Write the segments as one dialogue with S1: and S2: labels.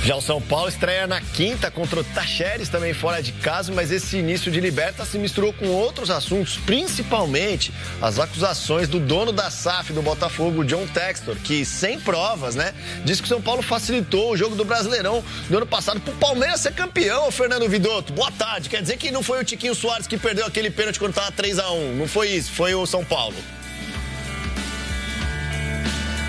S1: Já o São Paulo estreia na quinta contra o Tajeres, também fora de casa, mas esse início de Liberta se misturou com outros assuntos, principalmente as acusações do dono da SAF do Botafogo, John Textor, que, sem provas, diz que o São Paulo facilitou o jogo do Brasileirão do ano passado pro Palmeiras ser campeão, Fernando Vidotto. Boa tarde. Quer dizer que não foi o Tiquinho Soares que perdeu aquele pênalti quando tava 3-1. Não foi isso, foi o São Paulo.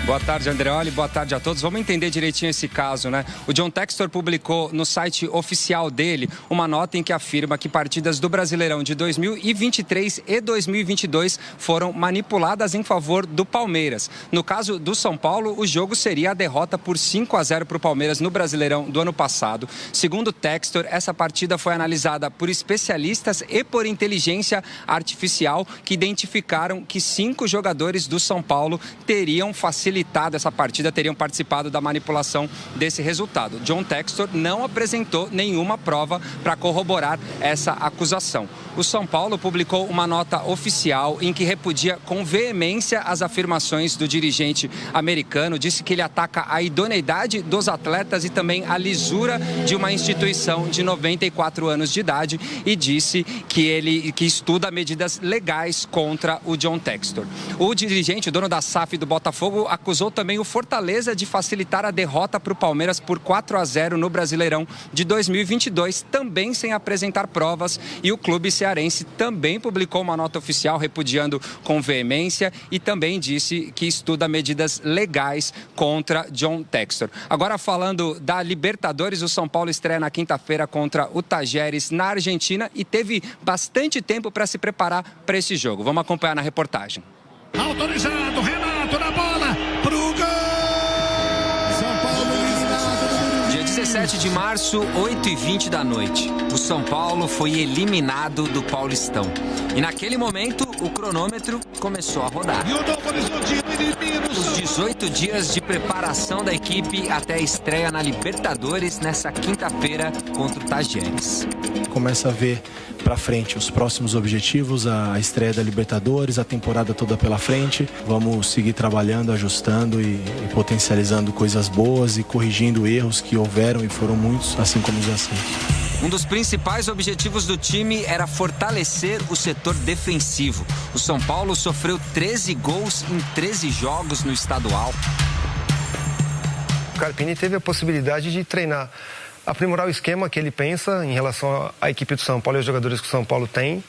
S2: Boa tarde, Andreoli. Boa tarde a todos. Vamos entender direitinho esse caso, né? O John Textor publicou no site oficial dele uma nota em que afirma que partidas do Brasileirão de 2023 e 2022 foram manipuladas em favor do Palmeiras. No caso do São Paulo, o jogo seria a derrota por 5-0 para o Palmeiras no Brasileirão do ano passado. Segundo Textor, essa partida foi analisada por especialistas e por inteligência artificial que identificaram que 5 jogadores do São Paulo teriam facilitado essa partida, teriam participado da manipulação desse resultado. John Textor não apresentou nenhuma prova para corroborar essa acusação. O São Paulo publicou uma nota oficial em que repudia com veemência as afirmações do dirigente americano, disse que ele ataca a idoneidade dos atletas e também a lisura de uma instituição de 94 anos de idade e disse que estuda medidas legais contra o John Textor. O dirigente, o dono da SAF do Botafogo, acusou também o Fortaleza de facilitar a derrota para o Palmeiras por 4-0 no Brasileirão de 2022, também sem apresentar provas, e o clube cearense também publicou uma nota oficial repudiando com veemência e também disse que estuda medidas legais contra John Textor. Agora, falando da Libertadores, o São Paulo estreia na quinta-feira contra o Tajeres na Argentina e teve bastante tempo para se preparar para esse jogo. Vamos acompanhar na reportagem.
S3: Autorizado, Renato na bola, pro gol! São Paulo eliminado.
S4: Dia 17 de março, 8h20 da noite. O São Paulo foi eliminado do Paulistão. E naquele momento, o cronômetro começou a rodar.
S3: E o Novo Horizontino elimina o
S4: Os 18 dias de preparação da equipe até a estreia na Libertadores nessa quinta-feira contra o Tajeres.
S5: Começa a ver para frente os próximos objetivos, a estreia da Libertadores, a temporada toda pela frente. Vamos seguir trabalhando, ajustando e potencializando coisas boas e corrigindo erros que houveram e foram muitos, assim como os acertos.
S4: Um dos principais objetivos do time era fortalecer o setor defensivo. O São Paulo sofreu 13 gols em 13 jogos no estadual.
S6: O Carpini teve a possibilidade de treinar, aprimorar o esquema que ele pensa em relação à equipe do São Paulo e aos jogadores que o São Paulo tem,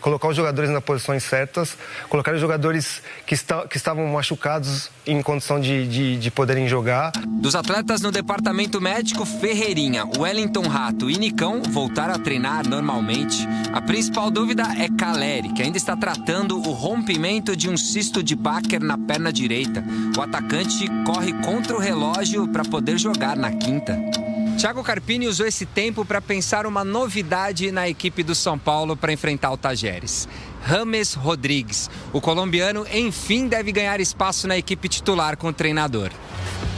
S6: colocar os jogadores nas posições certas, colocar os jogadores que estavam machucados em condição de poderem jogar.
S4: Dos atletas no departamento médico, Ferreirinha, Wellington Rato e Nicão voltaram a treinar normalmente. A principal dúvida é Caleri, que ainda está tratando o rompimento de um cisto de Bacher na perna direita. O atacante corre contra o relógio para poder jogar na quinta.
S2: Thiago Carpini usou esse tempo para pensar uma novidade na equipe do São Paulo para enfrentar o Tajeres. James Rodrigues. O colombiano, enfim, deve ganhar espaço na equipe titular com o treinador.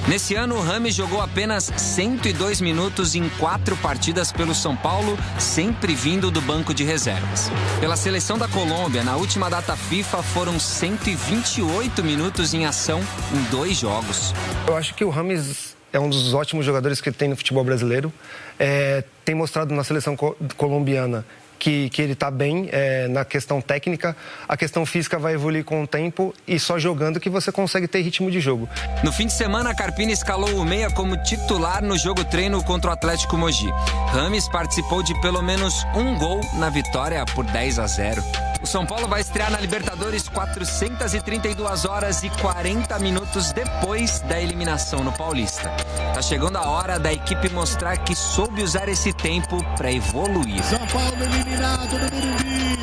S4: Nesse ano, o James jogou apenas 102 minutos em 4 partidas pelo São Paulo, sempre vindo do banco de reservas. Pela seleção da Colômbia, na última data FIFA, foram 128 minutos em ação em 2 jogos.
S6: Eu acho que o James é um dos ótimos jogadores que tem no futebol brasileiro. Tem mostrado na seleção colombiana que ele está bem na questão técnica. A questão física vai evoluir com o tempo e só jogando que você consegue ter ritmo de jogo.
S4: No fim de semana, Carpini escalou o meia como titular no jogo-treino contra o Atlético Mogi. James participou de pelo menos um gol na vitória por 10-0. O São Paulo vai estrear na Libertadores 432 horas e 40 minutos depois da eliminação no Paulista. Tá chegando a hora da equipe mostrar que soube usar esse tempo para evoluir.
S3: São Paulo eliminado no Morumbi.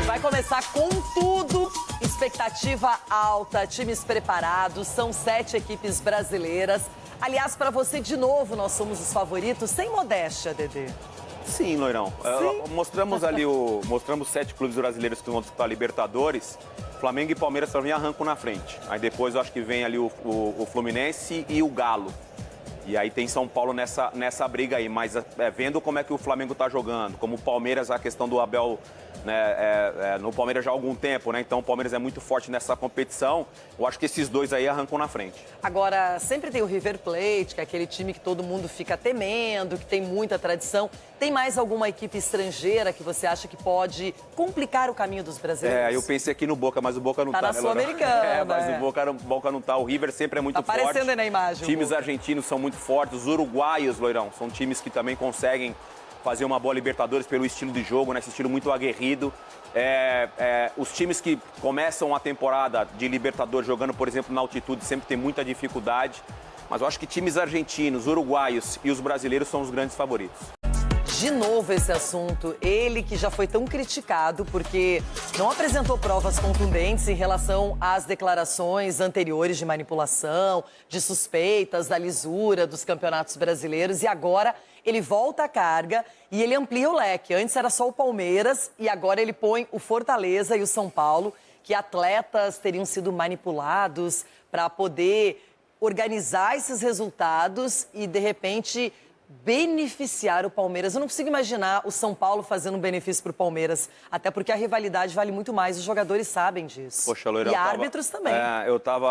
S7: Vai começar com tudo, expectativa alta, times preparados, são 7 equipes brasileiras. Aliás, para você, de novo, nós somos os favoritos, sem modéstia, Dedê.
S8: Sim, Loirão.
S7: Sim.
S8: Mostramos 7 clubes brasileiros que vão disputar a Libertadores. Flamengo e Palmeiras só vem arrancam na frente. Aí depois eu acho que vem ali o Fluminense e o Galo. E aí tem São Paulo nessa briga aí. Mas vendo como é que o Flamengo tá jogando, como o Palmeiras, a questão do Abel né, no Palmeiras já há algum tempo, né? Então o Palmeiras é muito forte nessa competição. Eu acho que esses dois aí arrancam na frente.
S7: Agora, sempre tem o River Plate, que é aquele time que todo mundo fica temendo, que tem muita tradição. Tem mais alguma equipe estrangeira que você acha que pode complicar o caminho dos brasileiros?
S8: Eu pensei aqui no Boca, mas o Boca não tá,
S7: na
S8: né,
S7: Sul-Americana.
S8: mas o Boca não tá. O River sempre é muito forte.
S7: Tá aparecendo aí na imagem.
S8: Times argentinos são muito fortes. Os uruguaios, Loirão, são times que também conseguem fazer uma boa Libertadores pelo estilo de jogo, né? Esse estilo muito aguerrido. Os times que começam a temporada de Libertadores jogando, por exemplo, na altitude, sempre tem muita dificuldade. Mas eu acho que times argentinos, uruguaios e os brasileiros são os grandes favoritos.
S7: De novo esse assunto, ele que já foi tão criticado porque não apresentou provas contundentes em relação às declarações anteriores de manipulação, de suspeitas da lisura dos campeonatos brasileiros, e agora ele volta à carga e ele amplia o leque. Antes era só o Palmeiras e agora ele põe o Fortaleza e o São Paulo, que atletas teriam sido manipulados para poder organizar esses resultados e, de repente, beneficiar o Palmeiras. Eu não consigo imaginar o São Paulo fazendo um benefício para o Palmeiras, até porque a rivalidade vale muito mais, os jogadores sabem disso.
S8: Poxa, Loirão,
S7: e árbitros também.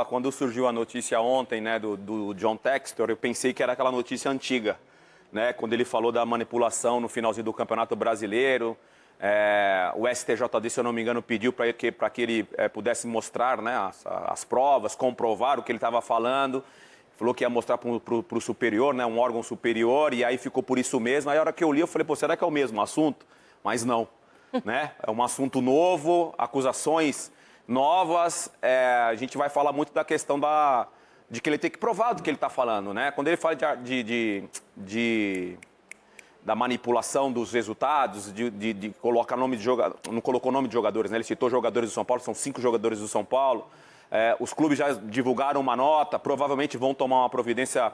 S8: Quando surgiu a notícia ontem, né, do John Textor, eu pensei que era aquela notícia antiga, né, quando ele falou da manipulação no finalzinho do Campeonato Brasileiro. O STJD, se eu não me engano, pediu para que ele pudesse mostrar, né, as provas, comprovar o que ele estava falando. Falou que ia mostrar para o superior, né, um órgão superior, e aí ficou por isso mesmo. Aí a hora que eu li, eu falei, pô, será que é o mesmo assunto? Mas não, né? É um assunto novo, acusações novas. A gente vai falar muito da questão de que ele tem que provar do que ele está falando, né? Quando ele fala da manipulação dos resultados, de colocar nome de jogador, não colocou nome de jogadores, né? Ele citou jogadores do São Paulo, são 5 jogadores do São Paulo. Os clubes já divulgaram uma nota, provavelmente vão tomar uma providência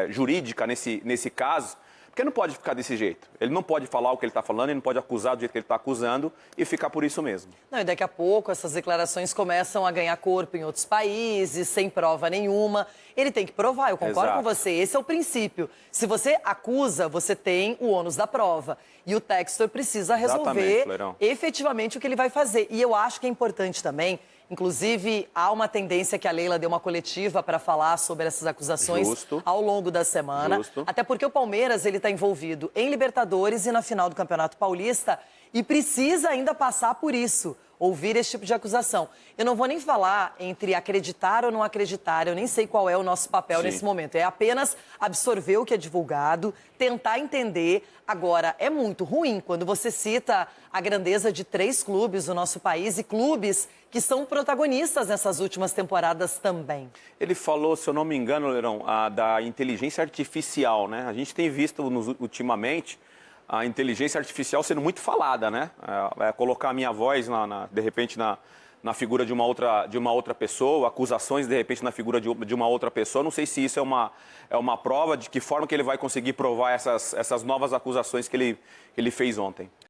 S8: jurídica nesse caso, porque não pode ficar desse jeito. Ele não pode falar o que ele está falando, ele não pode acusar do jeito que ele está acusando e ficar por isso mesmo.
S7: Não, e daqui a pouco essas declarações começam a ganhar corpo em outros países, sem prova nenhuma. Ele tem que provar, eu concordo com você, esse é o princípio. Se você acusa, você tem o ônus da prova. E o Textor precisa resolver efetivamente o que ele vai fazer. E eu acho que é importante também. Inclusive, há uma tendência que a Leila deu uma coletiva para falar sobre essas acusações ao longo da semana. Até porque o Palmeiras está envolvido em Libertadores e na final do Campeonato Paulista e precisa ainda passar por isso, ouvir esse tipo de acusação. Eu não vou nem falar entre acreditar ou não acreditar, eu nem sei qual é o nosso papel nesse momento. É apenas absorver o que é divulgado, tentar entender. Agora, é muito ruim quando você cita a grandeza de 3 clubes do nosso país e clubes que são protagonistas nessas últimas temporadas também.
S8: Ele falou, se eu não me engano, Leirão, da inteligência artificial, né? A gente tem visto ultimamente a inteligência artificial sendo muito falada, né? Colocar a minha voz, de repente, na figura de uma outra pessoa, acusações, de repente, na figura de uma outra pessoa. Não sei se isso é uma prova de que forma que ele vai conseguir provar essas novas acusações que ele fez ontem.